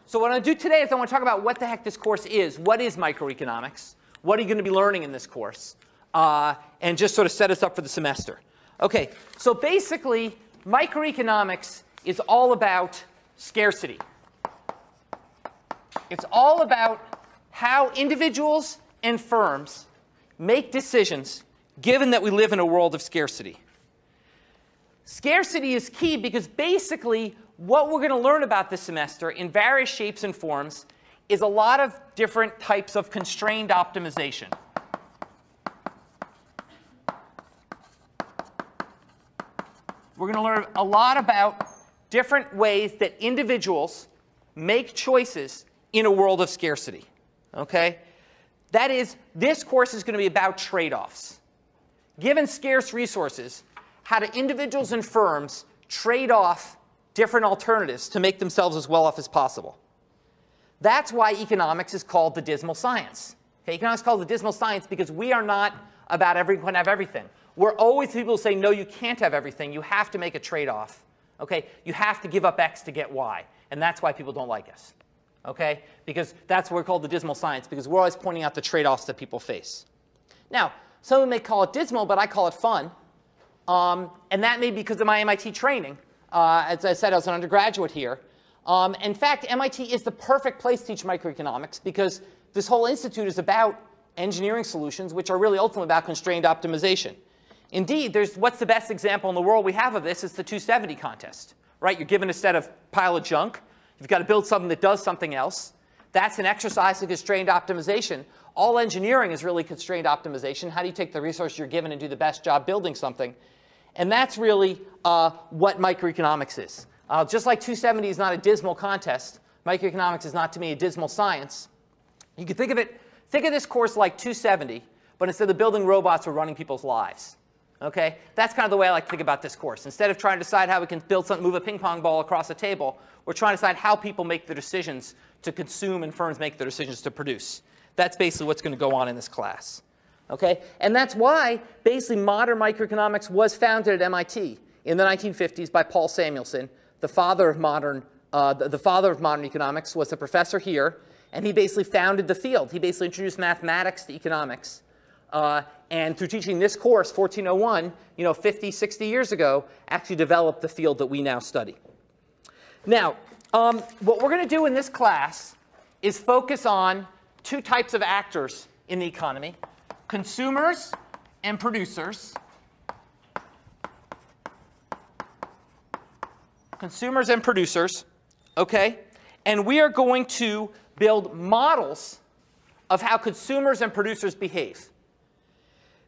So what I'm going to do today is I want to talk about what the heck this course is. What is microeconomics? What are you going to be learning in this course? And just sort of set us up for the semester. OK, so basically, microeconomics is all about scarcity. It's all about how individuals and firms make decisions given that we live in a world of scarcity. Scarcity is key because basically what we're going to learn about this semester in various shapes and forms is a lot of different types of constrained optimization. We're going to learn a lot about different ways that individuals make choices in a world of scarcity. Okay? That is, this course is going to be about trade-offs. Given scarce resources, how do individuals and firms trade off different alternatives to make themselves as well off as possible? That's why economics is called the dismal science. Okay? Economics is called the dismal science because we are not about everyone have everything. We're always people who say, no, you can't have everything. You have to make a trade-off. Okay? You have to give up X to get Y. And that's why people don't like us. Okay? Because that's what we're called the dismal science, because we're always pointing out the trade-offs that people face. Now, some may call it dismal, but I call it fun. And that may be because of my MIT training. As I said, I was an undergraduate here. In fact, MIT is the perfect place to teach microeconomics because this whole institute is about engineering solutions, which are really ultimately about constrained optimization. Indeed, what's the best example in the world we have of this is the 270 contest. Right? You're given a set of pile of junk. You've got to build something that does something else. That's an exercise in constrained optimization. All engineering is really constrained optimization. How do you take the resource you're given and do the best job building something? And that's really what microeconomics is. Just like 270 is not a dismal contest, microeconomics is not, to me, a dismal science. You can think of this course like 270, but instead of building robots, we're running people's lives. Okay? That's kind of the way I like to think about this course. Instead of trying to decide how we can build something, move a ping pong ball across a table, we're trying to decide how people make the decisions to consume and firms make the decisions to produce. That's basically what's going to go on in this class. Okay? And that's why basically modern microeconomics was founded at MIT in the 1950s by Paul Samuelson, the father of modern economics, was a professor here, and he basically founded the field. He basically introduced mathematics to economics. And through teaching this course, 1401, 50, 60 years ago, actually developed the field that we now study. Now, what we're going to do in this class is focus on two types of actors in the economy: consumers and producers. Consumers and producers, okay? And we are going to build models of how consumers and producers behave.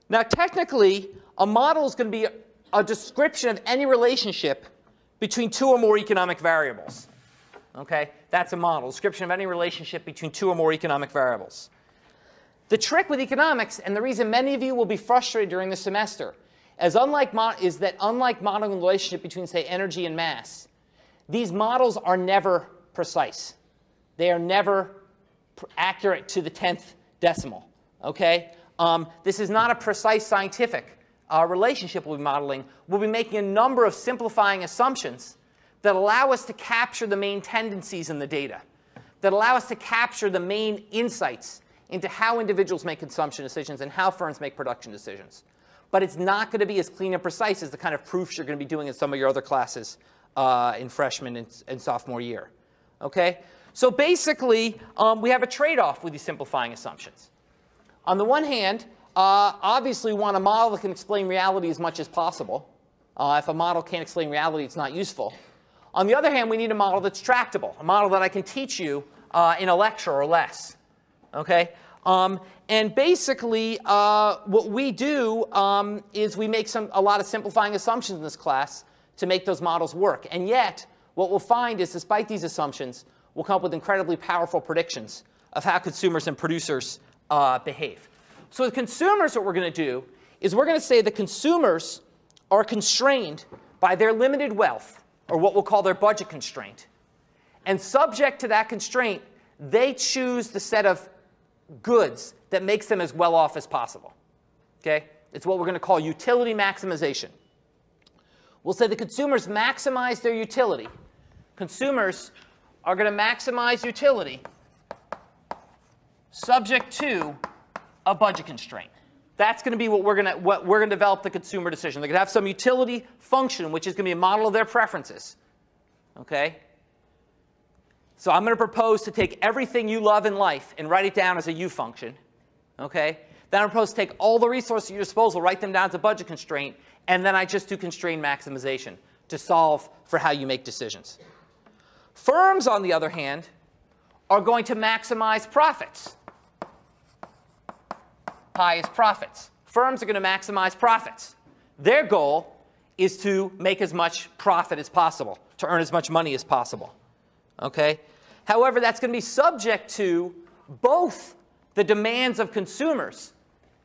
Now, technically, a model is going to be a description of any relationship between two or more economic variables. Okay? That's a model, description of any relationship between two or more economic variables. The trick with economics, and the reason many of you will be frustrated during the semester, is that unlike modeling the relationship between, say, energy and mass, these models are never precise. They are never accurate to the 10th decimal. Okay? This is not a precise scientific relationship we'll be modeling. We'll be making a number of simplifying assumptions that allow us to capture the main tendencies in the data, that allow us to capture the main insights into how individuals make consumption decisions and how firms make production decisions. But it's not going to be as clean and precise as the kind of proofs you're going to be doing in some of your other classes in freshman and sophomore year. Okay? So basically, we have a trade-off with these simplifying assumptions. On the one hand, obviously we want a model that can explain reality as much as possible. If a model can't explain reality, it's not useful. On the other hand, we need a model that's tractable, a model that I can teach you in a lecture or less. Okay? And basically, what we do is we make a lot of simplifying assumptions in this class to make those models work. And yet, what we'll find is, despite these assumptions, we'll come up with incredibly powerful predictions of how consumers and producers behave. So with consumers, what we're going to do is we're going to say that consumers are constrained by their limited wealth, or what we'll call their budget constraint. And subject to that constraint, they choose the set of goods that makes them as well off as possible. Okay? It's what we're going to call utility maximization. We'll say the consumers maximize their utility. Consumers are going to maximize utility subject to a budget constraint. That's going to be what we're going to develop the consumer decision. They're going to have some utility function, which is going to be a model of their preferences. Okay? So I'm going to propose to take everything you love in life and write it down as a U function. Okay? Then I propose to take all the resources at your disposal, write them down as a budget constraint, and then I just do constraint maximization to solve for how you make decisions. Firms, on the other hand, are going to maximize profits. Pi is profits. Firms are going to maximize profits. Their goal is to make as much profit as possible, to earn as much money as possible. Okay? However, that's going to be subject to both the demands of consumers.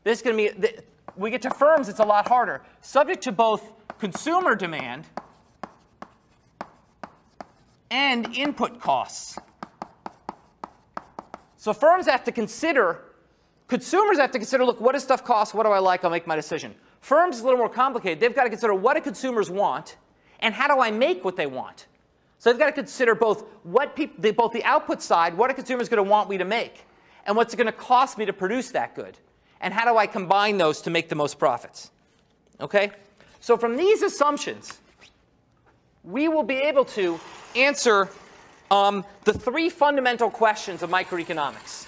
This is going to be, we get to firms, it's a lot harder. Subject to both consumer demand and input costs. So firms have to consider, consumers have to consider, look, what does stuff cost? What do I like? I'll make my decision. Firms is a little more complicated. They've got to consider what do consumers want and how do I make what they want. So they've got to consider both what both the output side, what are consumers going to want me to make, and what's it going to cost me to produce that good, and how do I combine those to make the most profits. Okay? So from these assumptions, we will be able to answer the three fundamental questions of microeconomics.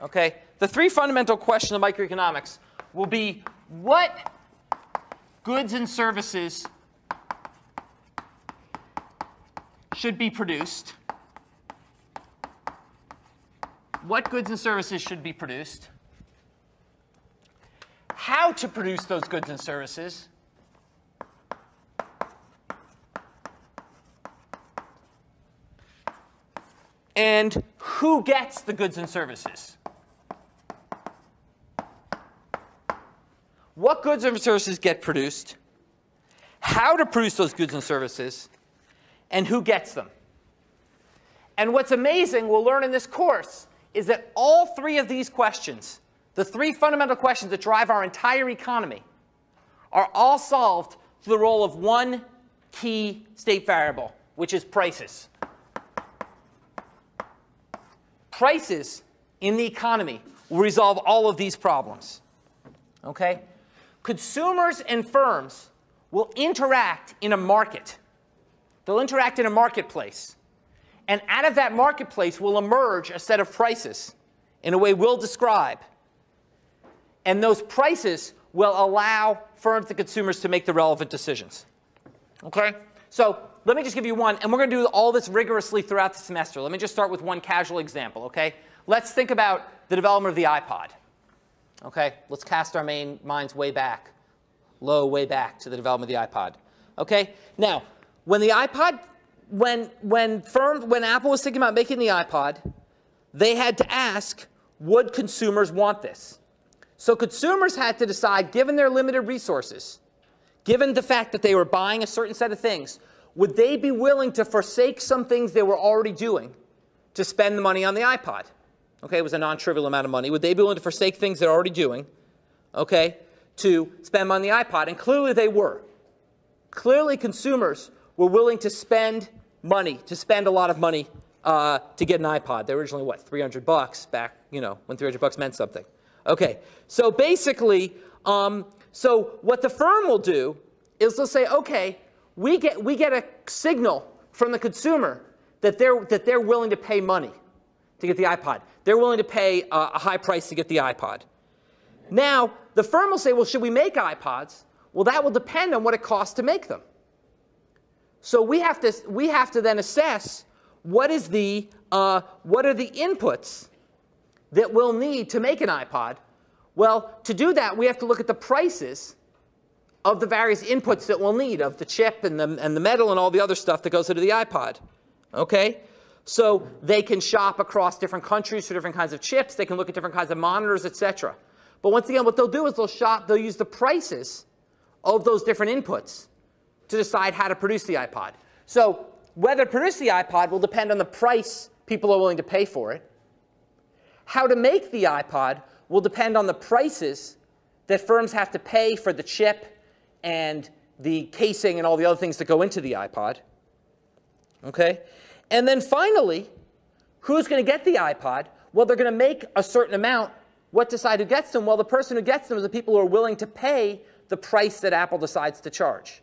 Okay? The three fundamental questions of microeconomics will be what goods and services should be produced, what goods and services should be produced, how to produce those goods and services, and who gets the goods and services. What goods and services get produced, how to produce those goods and services, and who gets them. And what's amazing, we'll learn in this course, is that all three of these questions, the three fundamental questions that drive our entire economy, are all solved through the role of one key state variable, which is prices. Prices in the economy will resolve all of these problems. Okay? Consumers and firms will interact in a market. They'll interact in a marketplace. And out of that marketplace will emerge a set of prices in a way we'll describe. And those prices will allow firms and consumers to make the relevant decisions. Okay? So let me just give you one. And we're going to do all this rigorously throughout the semester. Let me just start with one casual example. Okay? Let's think about the development of the iPod. Okay? Let's cast our minds way back, way back to the development of the iPod. Okay? Now, when the iPod, when Apple was thinking about making the iPod, they had to ask, would consumers want this? So consumers had to decide, given their limited resources, given the fact that they were buying a certain set of things, would they be willing to forsake some things they were already doing to spend the money on the iPod? Okay, it was a non-trivial amount of money. Would they be willing to forsake things they're already doing, okay, to spend money on the iPod? And clearly they were. Clearly consumers were willing to spend money, a lot of money to get an iPod. They were originally, what, $300 back, you know, when $300 meant something. Okay, so basically, so what the firm will do is they'll say, okay, we get a signal from the consumer that they're willing to pay money to get the iPod. They're willing to pay a high price to get the iPod. Now, the firm will say, well, should we make iPods? Well, that will depend on what it costs to make them. So we have to then assess what are the inputs that we'll need to make an iPod. Well, to do that, we have to look at the prices of the various inputs that we'll need, of the chip and the metal and all the other stuff that goes into the iPod. Okay? So they can shop across different countries for different kinds of chips. They can look at different kinds of monitors, etc. But once again, what they'll do is they'll use the prices of those different inputs to decide how to produce the iPod. So whether to produce the iPod will depend on the price people are willing to pay for it. How to make the iPod will depend on the prices that firms have to pay for the chip and the casing and all the other things that go into the iPod. Okay? And then finally, who's going to get the iPod? Well, they're going to make a certain amount. What decide who gets them? Well, the person who gets them is the people who are willing to pay the price that Apple decides to charge.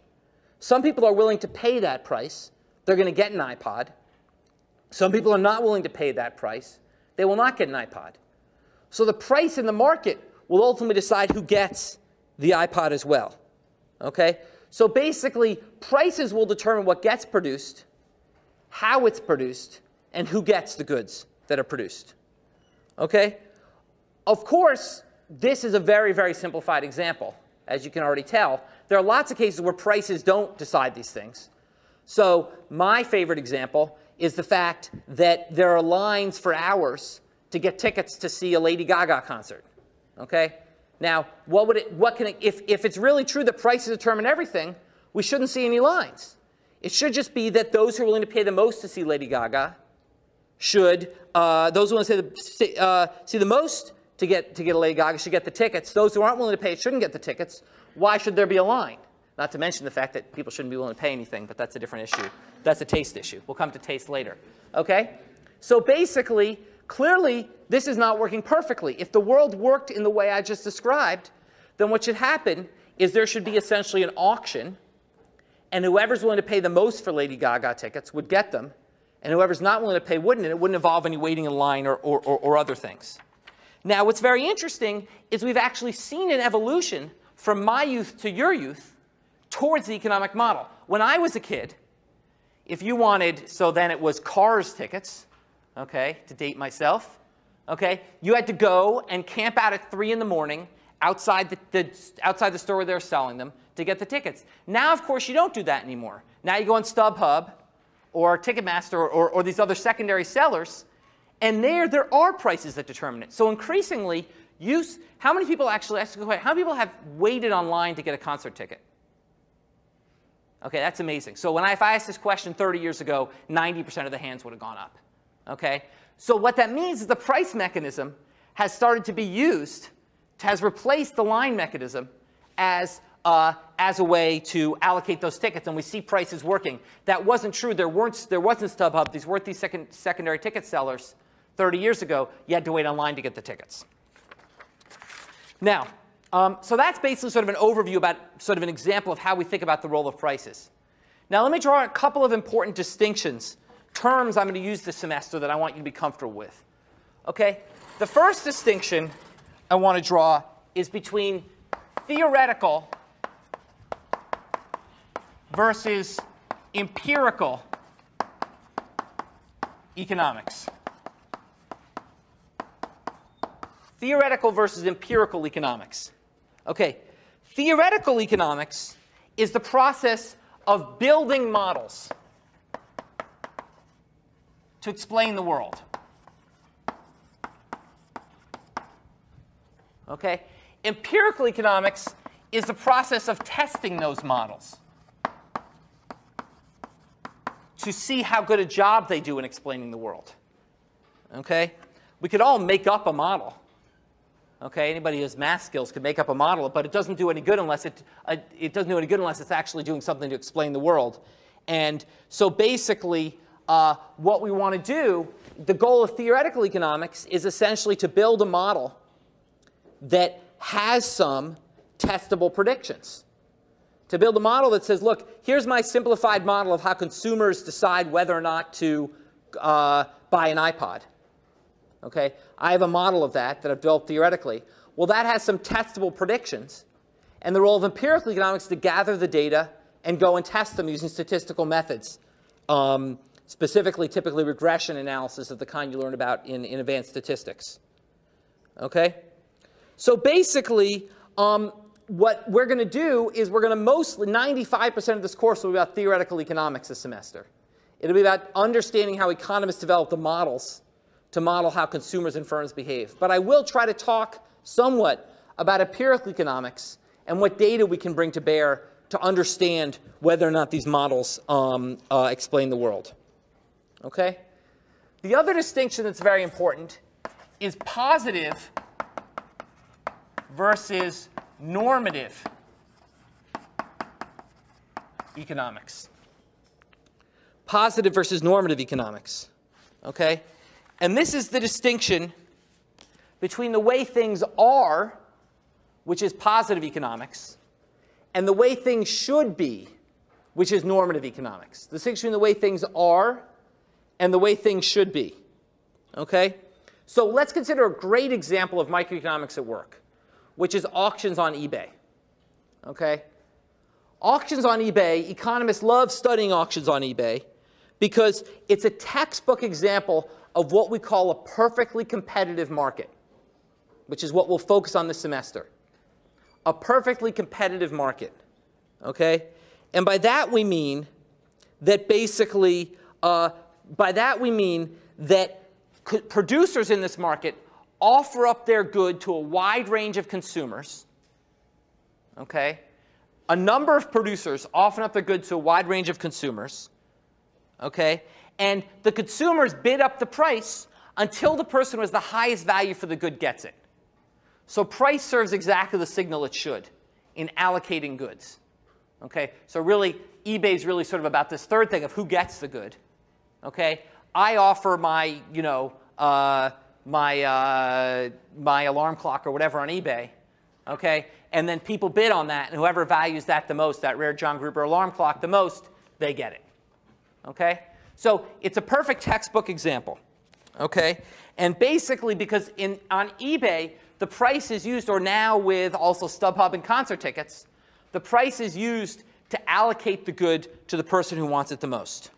Some people are willing to pay that price. They're going to get an iPod. Some people are not willing to pay that price. They will not get an iPod. So the price in the market will ultimately decide who gets the iPod as well. Okay? So basically, prices will determine what gets produced, how it's produced, and who gets the goods that are produced. Okay? Of course, this is a very, very simplified example, as you can already tell. There are lots of cases where prices don't decide these things. So my favorite example is the fact that there are lines for hours to get tickets to see a Lady Gaga concert. Okay? Now, if it's really true that prices determine everything, we shouldn't see any lines. It should just be that those who are willing to pay the most to see Lady Gaga should, those who want to see the most to get a Lady Gaga should get the tickets. Those who aren't willing to pay shouldn't get the tickets. Why should there be a line? Not to mention the fact that people shouldn't be willing to pay anything, but that's a different issue. That's a taste issue. We'll come to taste later. Okay? So basically, clearly, this is not working perfectly. If the world worked in the way I just described, then what should happen is there should be essentially an auction, and whoever's willing to pay the most for Lady Gaga tickets would get them, and whoever's not willing to pay wouldn't, and it wouldn't involve any waiting in line or other things. Now, what's very interesting is we've actually seen an evolution from my youth to your youth towards the economic model. When I was a kid, if you wanted, so then it was Cars tickets, okay, to date myself, okay, you had to go and camp out at 3 in the morning outside the store where they're selling them to get the tickets. Now, of course, you don't do that anymore. Now you go on StubHub or Ticketmaster or these other secondary sellers, and there are prices that determine it. So increasingly, how many people actually, how many people have waited online to get a concert ticket? Okay, that's amazing. So if I asked this question 30 years ago, 90% of the hands would have gone up. Okay? So what that means is the price mechanism has started to be used, has replaced the line mechanism as a way to allocate those tickets, and we see prices working. That wasn't true. There wasn't StubHub. These weren't these secondary ticket sellers 30 years ago. You had to wait online to get the tickets. Now, so that's basically sort of an overview about sort of an example of how we think about the role of prices. Now, let me draw a couple of important distinctions, terms I'm going to use this semester that I want you to be comfortable with. Okay? The first distinction I want to draw is between theoretical versus empirical economics. Theoretical versus empirical economics. Okay, theoretical economics is the process of building models to explain the world. Okay, empirical economics is the process of testing those models to see how good a job they do in explaining the world. Okay, we could all make up a model. Okay, anybody who has math skills could make up a model, but it doesn't do any good unless it's actually doing something to explain the world. And so basically, what we want to do, the goal of theoretical economics is essentially to build a model that has some testable predictions. To build a model that says, look, here's my simplified model of how consumers decide whether or not to buy an iPod. Okay, I have a model of that I've developed theoretically. Well, that has some testable predictions. And the role of empirical economics is to gather the data and go and test them using statistical methods, specifically, typically, regression analysis of the kind you learn about in advanced statistics. Okay? So basically, what we're going to do is we're going to mostly, 95% of this course will be about theoretical economics this semester. It'll be about understanding how economists develop the models to model how consumers and firms behave. But I will try to talk somewhat about empirical economics and what data we can bring to bear to understand whether or not these models explain the world. Okay? The other distinction that's very important is positive versus normative economics. positive versus normative economics. Okay? And this is the distinction between the way things are, which is positive economics, and the way things should be, which is normative economics. The distinction between the way things are and the way things should be. Okay? So let's consider a great example of microeconomics at work, which is auctions on eBay. Okay? Auctions on eBay, economists love studying auctions on eBay because it's a textbook example of what we call a perfectly competitive market, which is what we'll focus on this semester. A perfectly competitive market. Okay? And by that we mean that basically, producers in this market offer up their good to a wide range of consumers. Okay? A number of producers offer up their goods to a wide range of consumers. Okay? And the consumers bid up the price until the person with the highest value for the good gets it. So price serves exactly the signal it should in allocating goods. Okay? So really, eBay is really sort of about this third thing of who gets the good. Okay? I offer my, my alarm clock or whatever on eBay. Okay? And then people bid on that, and whoever values that the most, that rare John Gruber alarm clock the most, they get it. Okay? So it's a perfect textbook example. Okay? And basically, because on eBay, the price is used, or now with also StubHub and concert tickets, the price is used to allocate the good to the person who wants it the most.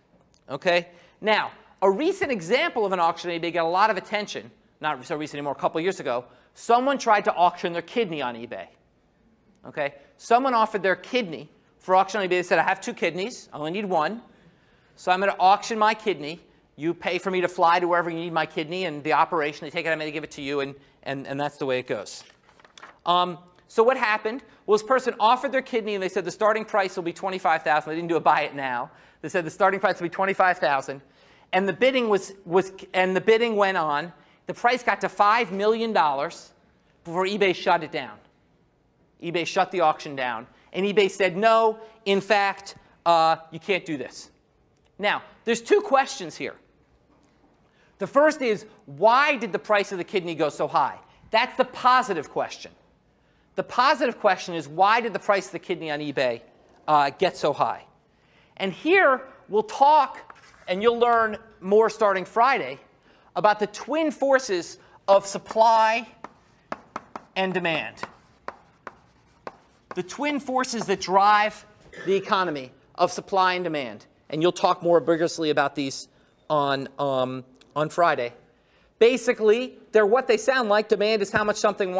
Okay? Now, a recent example of an auction on eBay got a lot of attention. Not so recent anymore, a couple years ago. Someone tried to auction their kidney on eBay. Okay? Someone offered their kidney for auction on eBay. They said, I have 2 kidneys. I only need 1. So I'm going to auction my kidney. You pay for me to fly to wherever you need my kidney, and the operation, they take it, I'm going to give it to you, and that's the way it goes. So what happened? Well, this person offered their kidney, and they said the starting price will be $25,000. They didn't do a buy it now. They said the starting price will be $25,000, and the bidding went on. The price got to $5 million before eBay shut it down. eBay shut the auction down, and eBay said, no, in fact, you can't do this. Now, there's 2 questions here. The first is, why did the price of the kidney go so high? That's the positive question. The positive question is, why did the price of the kidney on eBay get so high? And here, we'll talk, and you'll learn more starting Friday, about the twin forces of supply and demand. The twin forces that drive the economy of supply and demand. And you'll talk more vigorously about these on Friday. Basically, they're what they sound like. Demand is how much someone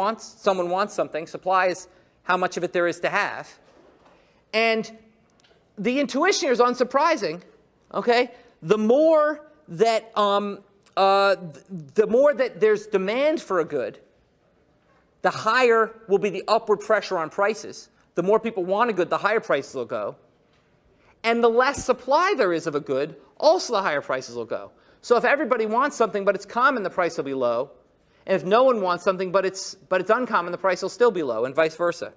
wants something. Supply is how much of it there is to have. And the intuition here is unsurprising. Okay? The more that there's demand for a good, the higher will be the upward pressure on prices. The more people want a good, the higher prices will go. And the less supply there is of a good, also the higher prices will go. So if everybody wants something but it's common, the price will be low. And if no one wants something but it's uncommon, the price will still be low, and vice versa.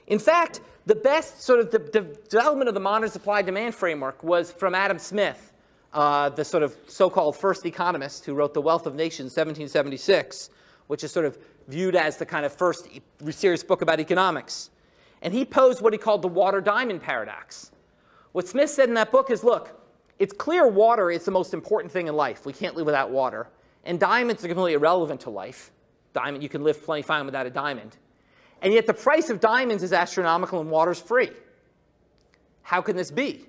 In fact, the best sort of the development of the modern supply-demand framework was from Adam Smith, the sort of so-called first economist who wrote The Wealth of Nations, 1776, which is sort of viewed as the kind of first serious book about economics. And he posed what he called the water-diamond paradox. What Smith said in that book is, look, it's clear water is the most important thing in life. We can't live without water. And diamonds are completely irrelevant to life. Diamond, you can live plenty fine without a diamond. And yet the price of diamonds is astronomical and water's free. How can this be?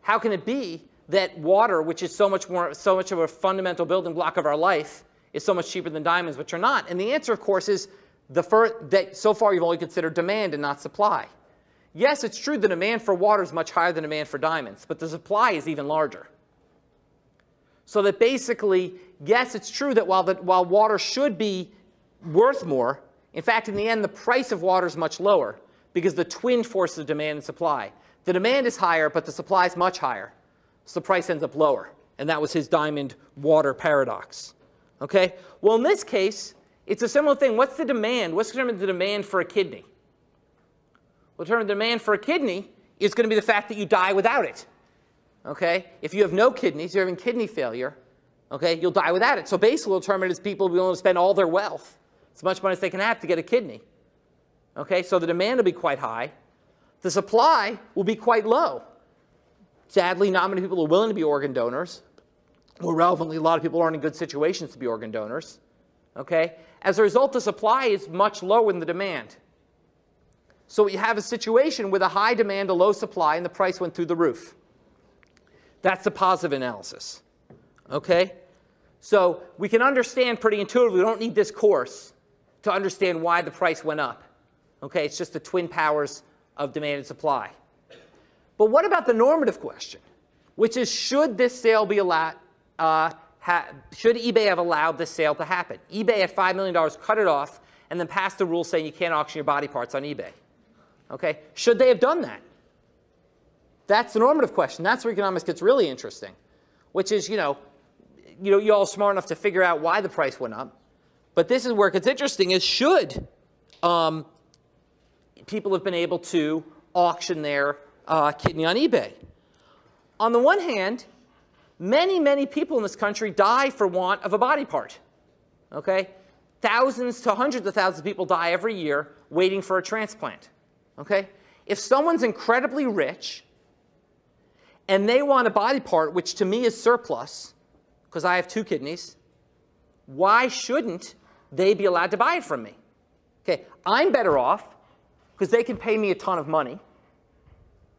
How can it be that water, which is so much of a fundamental building block of our life, is so much cheaper than diamonds, which are not? And the answer, of course, is that so far you've only considered demand and not supply. Yes, it's true the demand for water is much higher than demand for diamonds, but the supply is even larger. So that basically, yes, it's true that while water should be worth more, in fact, in the end, the price of water is much lower because the twin forces of demand and supply. The demand is higher, but the supply is much higher. So the price ends up lower. And that was his diamond-water paradox. Okay? Well, in this case, it's a similar thing. What's the demand? What's the demand for a kidney? Well, the demand for a kidney is going to be the fact that you die without it. Okay? If you have no kidneys, you're having kidney failure, okay, you'll die without it. So basically, we'll determine is people will be willing to spend all their wealth, as much money as they can have, to get a kidney. Okay? So the demand will be quite high. The supply will be quite low. Sadly, not many people are willing to be organ donors. More relevantly, a lot of people aren't in good situations to be organ donors. Okay? As a result, the supply is much lower than the demand. So you have a situation with a high demand, a low supply, and the price went through the roof. That's the positive analysis. Okay? So we can understand pretty intuitively, we don't need this course to understand why the price went up. Okay? It's just the twin powers of demand and supply. But what about the normative question, which is, should this sale be allowed, should eBay have allowed this sale to happen? eBay at $5 million cut it off and then passed a rule saying you can't auction your body parts on eBay. Okay? Should they have done that? That's the normative question. That's where economics gets really interesting, which is, you're all smart enough to figure out why the price went up. But this is where it gets interesting, is should people have been able to auction their kidney on eBay? On the one hand, many, many people in this country die for want of a body part. Okay? Thousands to hundreds of thousands of people die every year waiting for a transplant. Okay? If someone's incredibly rich and they want a body part, which to me is surplus, because I have 2 kidneys, why shouldn't they be allowed to buy it from me? Okay? I'm better off because they can pay me a ton of money.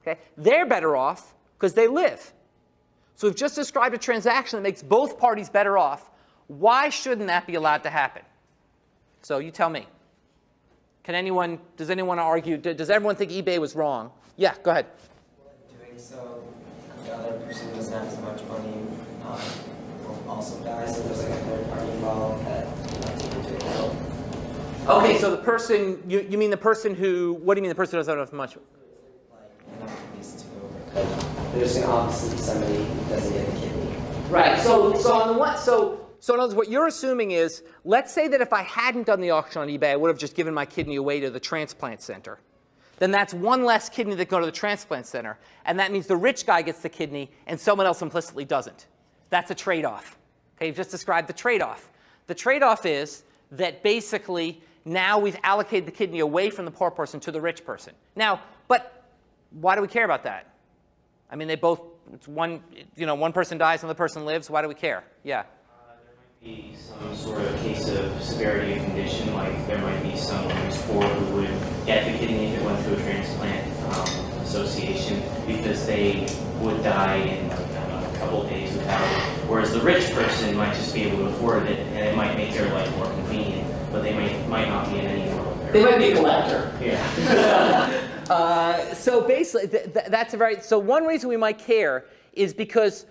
Okay? They're better off because they live. So we've just described a transaction that makes both parties better off. Why shouldn't that be allowed to happen? So you tell me. Does anyone argue, does everyone think eBay was wrong? Yeah, go ahead. Doing so, the other person doesn't have as much money, will also die, so there's like a third party involved that Okay, so the person, you mean the person who, what do you mean the person who doesn't have much? Like, these two, there's going to obviously be somebody who doesn't get a kidney. Right, so on the one, so in other words, what you're assuming is, let's say that if I hadn't done the auction on eBay, I would have just given my kidney away to the transplant center. Then that's one less kidney that go to the transplant center. And that means the rich guy gets the kidney and someone else implicitly doesn't. That's a trade-off. Okay, you've just described the trade-off. The trade-off is that basically now we've allocated the kidney away from the poor person to the rich person. Now, but why do we care about that? I mean, they both, it's one person dies, another person lives. Why do we care? Yeah. There might be some sort of case of severity of condition, like there might be someone who's poor who would get the kidney if it went through a transplant association because they would die in a couple of days without it. Whereas the rich person might just be able to afford it, and it might make their life more convenient, but they might not be in any world. They might be a collector. Yeah. So basically, that's a very, so one reason we might care is because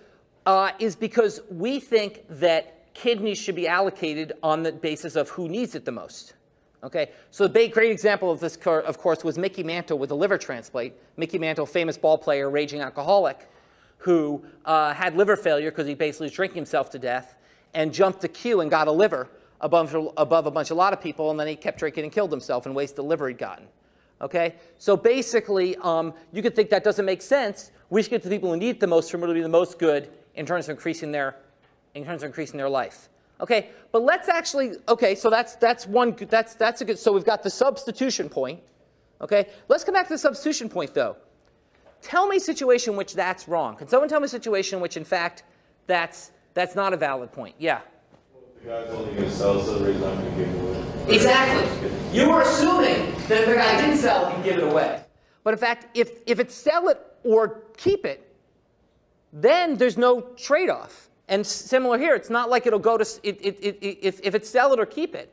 we think that kidneys should be allocated on the basis of who needs it the most. Okay, so a great example of this, of course, was Mickey Mantle with a liver transplant. Mickey Mantle, famous ball player, raging alcoholic, who had liver failure because he basically was drinking himself to death and jumped the queue and got a liver above a lot of people, and then he kept drinking and killed himself and wasted the liver he'd gotten. Okay, so basically, you could think that doesn't make sense. We should get the people who need it the most from it to be the most good in terms of increasing their life. Okay, but let's actually, okay, so that's a good, so we've got the substitution point. Okay, let's come back to the substitution point though. Tell me a situation in which that's wrong. Can someone tell me a situation in which, in fact, that's not a valid point? Yeah. Well, the guy's only going to sell, so the reason I'm going to give it away. Exactly. You were assuming that if the guy didn't sell it, he'd give it away. But in fact, if it's sell it or keep it, then there's no trade-off. And similar here, it's not like it'll go to, if it's sell it or keep it,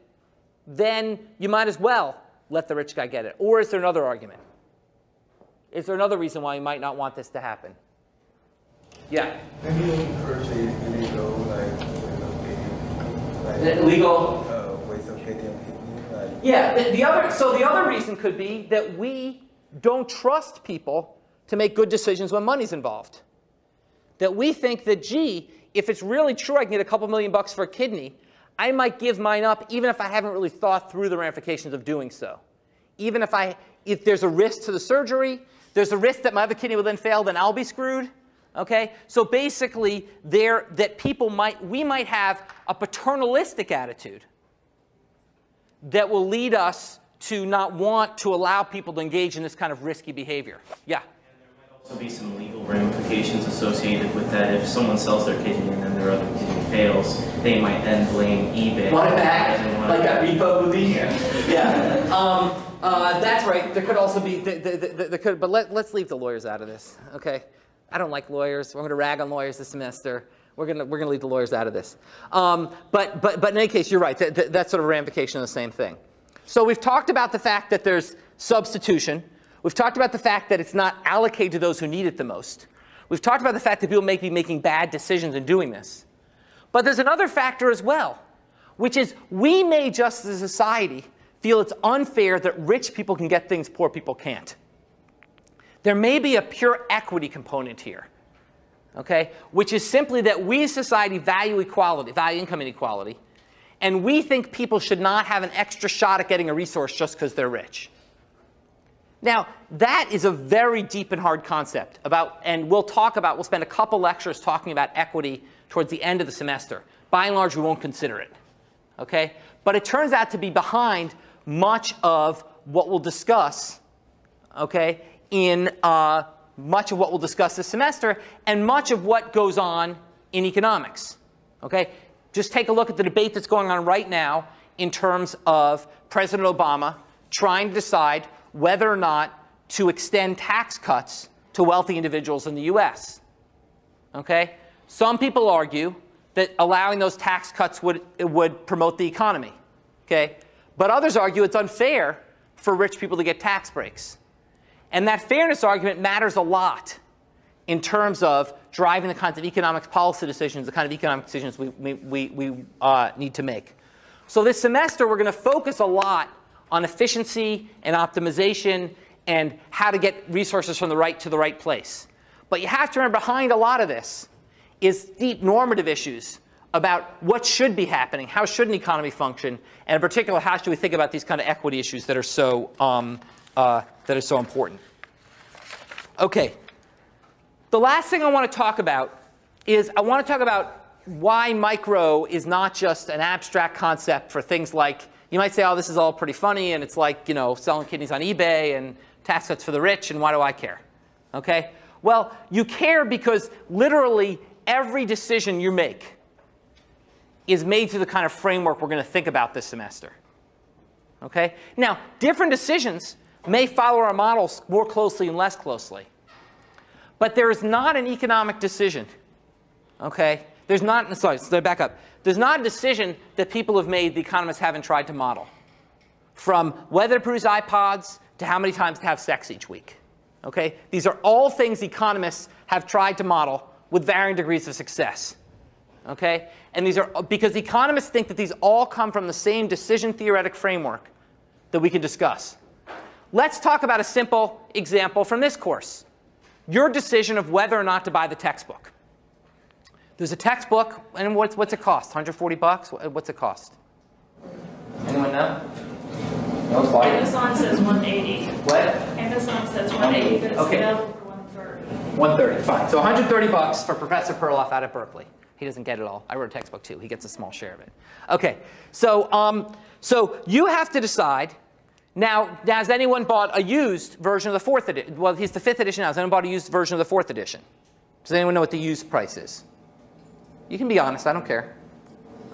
then you might as well let the rich guy get it. Or is there another argument? Is there another reason why you might not want this to happen? Yeah? Maybe encourage illegal, Legal? ways of getting kidney. Yeah, the other reason could be that we don't trust people to make good decisions when money's involved. That we think that, gee, if it's really true I can get a couple $1,000,000 for a kidney, I might give mine up even if I haven't really thought through the ramifications of doing so. Even if there's a risk to the surgery, there's a risk that my other kidney will then fail, then I'll be screwed. Okay? So basically, we might have a paternalistic attitude that will lead us to not want to allow people to engage in this kind of risky behavior. Yeah? Also be some legal ramifications associated with that. If someone sells their kidney and then their other kidney fails, they might then blame eBay. Want it back? Like that repo would be? Yeah. That's right. There could also be, but let's leave the lawyers out of this, okay? I don't like lawyers. We're going to rag on lawyers this semester. We're going to leave the lawyers out of this. But in any case, you're right. That's sort of a ramification of the same thing. So we've talked about the fact that there's substitution. We've talked about the fact that it's not allocated to those who need it the most. We've talked about the fact that people may be making bad decisions in doing this. But there's another factor as well, which is we may just as a society feel it's unfair that rich people can get things poor people can't. There may be a pure equity component here, okay, which is simply that we as society value equality, value income inequality, and we think people should not have an extra shot at getting a resource just because they're rich. Now, that is a very deep and hard concept and we'll spend a couple lectures talking about equity towards the end of the semester. By and large, we won't consider it, okay? But it turns out to be behind much of what we'll discuss, okay, in much of what we'll discuss this semester and much of what goes on in economics, okay? Just take a look at the debate that's going on right now in terms of President Obama trying to decide whether or not to extend tax cuts to wealthy individuals in the US. Okay? Some people argue that allowing those tax cuts would promote the economy. Okay? But others argue it's unfair for rich people to get tax breaks. And that fairness argument matters a lot in terms of driving the kinds of economic policy decisions, the kind of economic decisions we need to make. So this semester, we're going to focus a lot on efficiency and optimization and how to get resources from the right to the right place. But you have to remember behind a lot of this is deep normative issues about what should be happening, how should an economy function, and in particular, how should we think about these kind of equity issues that are so important. Okay. The last thing I want to talk about is I want to talk about why micro is not just an abstract concept for things like, you might say, oh, this is all pretty funny, and it's like, selling kidneys on eBay and tax cuts for the rich, and why do I care? Okay? Well, you care because literally every decision you make is made through the kind of framework we're going to think about this semester. Okay? Now, different decisions may follow our models more closely and less closely. But there is not an economic decision. Okay? There's not, sorry, back up. There's not a decision that people have made the economists haven't tried to model. From whether to produce iPods to how many times to have sex each week. Okay? These are all things economists have tried to model with varying degrees of success. Okay? And these are because economists think that these all come from the same decision theoretic framework that we can discuss. Let's talk about a simple example from this course. Your decision of whether or not to buy the textbook. There's a textbook, and what's it cost? 140 bucks? What's it cost? Anyone know? No, it's fine. Amazon says 180. What? Amazon says 180, but it's available for 130. 130, fine. So 130 bucks for Professor Perloff out at Berkeley. He doesn't get it all. I wrote a textbook too. He gets a small share of it. Okay, so you have to decide. Now, has anyone bought a used version of the fourth edition? Well, he's the fifth edition now. Has anyone bought a used version of the fourth edition? Does anyone know what the used price is? You can be honest. I don't care.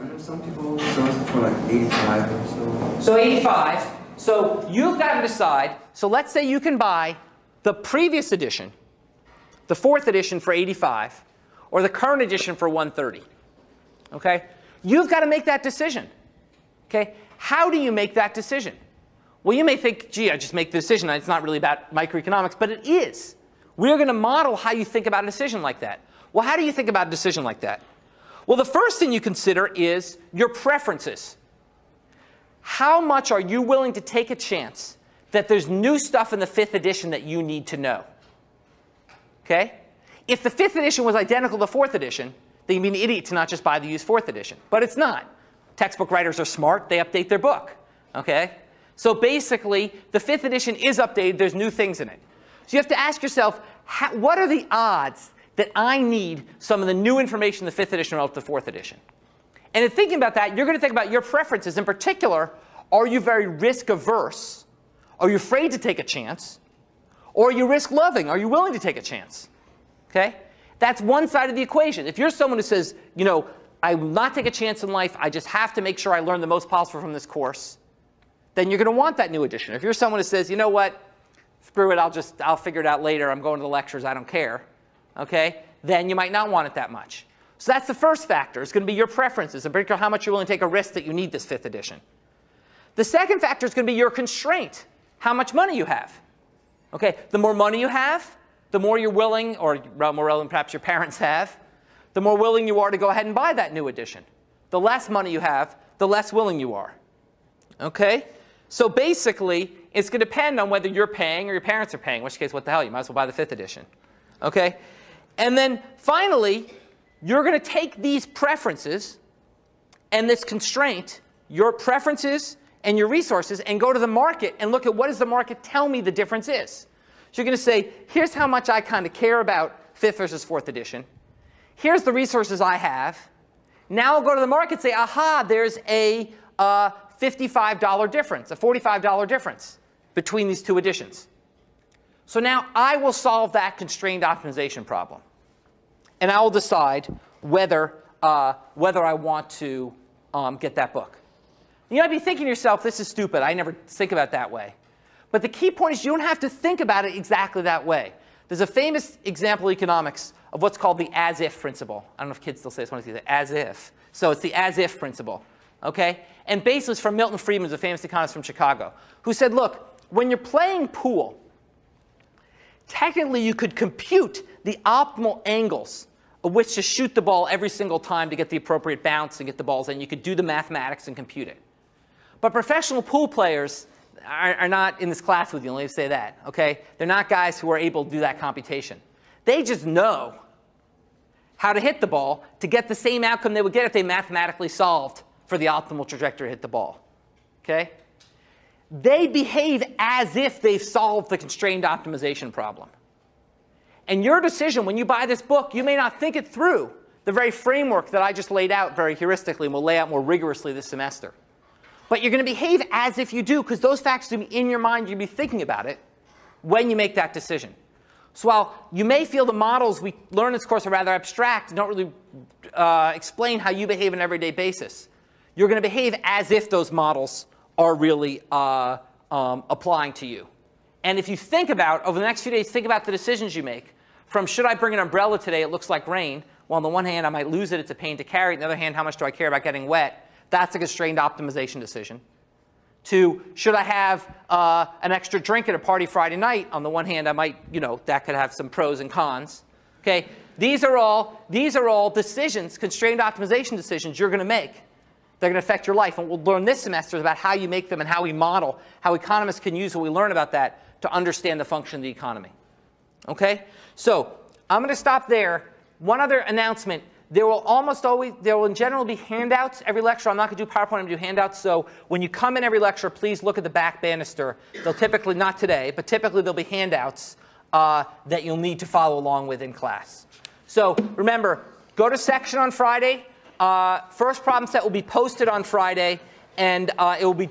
I know some people sell it for like 85 or so. So 85. So you've got to decide. So let's say you can buy the previous edition, the fourth edition for 85, or the current edition for 130. Okay? You've got to make that decision. Okay? How do you make that decision? Well, you may think, gee, I just make the decision. It's not really about microeconomics, but it is. We're going to model how you think about a decision like that. Well, how do you think about a decision like that? Well, the first thing you consider is your preferences. How much are you willing to take a chance that there's new stuff in the fifth edition that you need to know? Okay? If the fifth edition was identical to the fourth edition, then you'd be an idiot to not just buy the used fourth edition. But it's not. Textbook writers are smart. They update their book. Okay? So basically, the fifth edition is updated. There's new things in it. So you have to ask yourself, what are the odds that I need some of the new information in the 5th edition relative to the 4th edition. And in thinking about that, you're going to think about your preferences. In particular, are you very risk averse? Are you afraid to take a chance? Or are you risk loving? Are you willing to take a chance? Okay? That's one side of the equation. If you're someone who says, you know, I will not take a chance in life, I just have to make sure I learn the most possible from this course, then you're going to want that new edition. If you're someone who says, you know what, screw it, I'll figure it out later, I'm going to the lectures, I don't care, okay, then you might not want it that much. So that's the first factor. It's going to be your preferences, in particular how much you're willing to take a risk that you need this 5th edition. The second factor is going to be your constraint, how much money you have. Okay, the more money you have, the more you're willing, or more relevant perhaps your parents have, the more willing you are to go ahead and buy that new edition. The less money you have, the less willing you are. Okay? So basically, it's going to depend on whether you're paying or your parents are paying, in which case, what the hell, you might as well buy the 5th edition. Okay? And then finally, you're going to take these preferences and this constraint, your preferences and your resources, and go to the market and look at what does the market tell me the difference is. So you're going to say, here's how much I kind of care about 5th versus 4th edition. Here's the resources I have. Now I'll go to the market and say, aha, there's a $55 difference, a $45 difference between these two editions. So now I will solve that constrained optimization problem. And I will decide whether I want to get that book. You might be thinking to yourself, this is stupid. I never think about it that way. But the key point is you don't have to think about it exactly that way. There's a famous example in economics of what's called the as-if principle. I don't know if kids still say this one, it's as if. So it's the as-if principle. Okay? And basically it's from Milton Friedman, who's a famous economist from Chicago, who said, look, when you're playing pool, technically you could compute the optimal angles of which to shoot the ball every single time to get the appropriate bounce and get the balls in. You could do the mathematics and compute it. But professional pool players are not in this class with you, let me say that. Okay? They're not guys who are able to do that computation. They just know how to hit the ball to get the same outcome they would get if they mathematically solved for the optimal trajectory to hit the ball. Okay? They behave as if they've solved the constrained optimization problem. And your decision when you buy this book, you may not think it through the very framework that I just laid out very heuristically and will lay out more rigorously this semester. But you're going to behave as if you do, because those facts will be in your mind. You'll be thinking about it when you make that decision. So while you may feel the models we learn in this course are rather abstract and don't really explain how you behave on an everyday basis, you're going to behave as if those models are really applying to you. And if you think about, over the next few days, think about the decisions you make. From should I bring an umbrella today, it looks like rain. Well, on the one hand, I might lose it. It's a pain to carry. On the other hand, how much do I care about getting wet? That's a constrained optimization decision. To should I have an extra drink at a party Friday night? On the one hand, I might, that could have some pros and cons. Okay, these are all decisions, constrained optimization decisions you're going to make. They're going to affect your life, and we'll learn this semester about how you make them and how we model, how economists can use what we learn about that to understand the function of the economy. Okay, so I'm going to stop there. One other announcement. There will in general be handouts every lecture. I'm not going to do PowerPoint, I'm going to do handouts. So when you come in every lecture, please look at the back banister. They'll typically, not today, but typically there'll be handouts that you'll need to follow along with in class. So remember, go to section on Friday. First problem set will be posted on Friday, and it will be